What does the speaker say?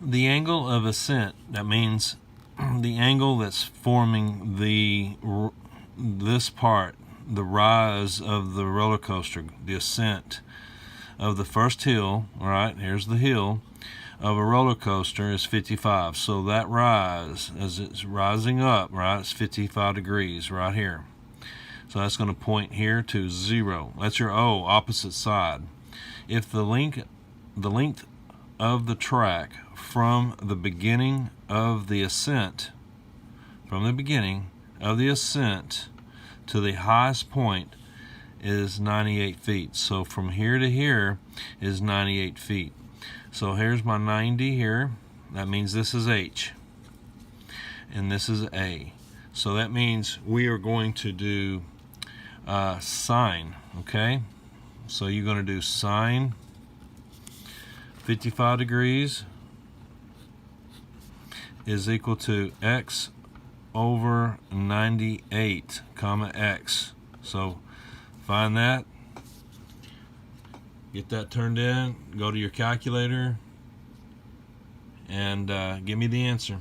The angle of ascent, that means the angle that's forming this part, the rise of the roller coaster, the ascent of the first hill, all right, here's the hill of a roller coaster, is 55. So that rise, as it's rising up, right, it's 55 degrees right here. So that's going to point here to 0. That's your O, opposite side. If the length of the track from the beginning of the ascent, to the highest point is 98 feet. So from here to here is 98 feet. So here's my 90 here. That means this is H. And this is A. So that means we are going to do sine, okay? So you're going to do sine 55 degrees is equal to x over 98, comma x. So find that, get that turned in, go to your calculator, and give me the answer.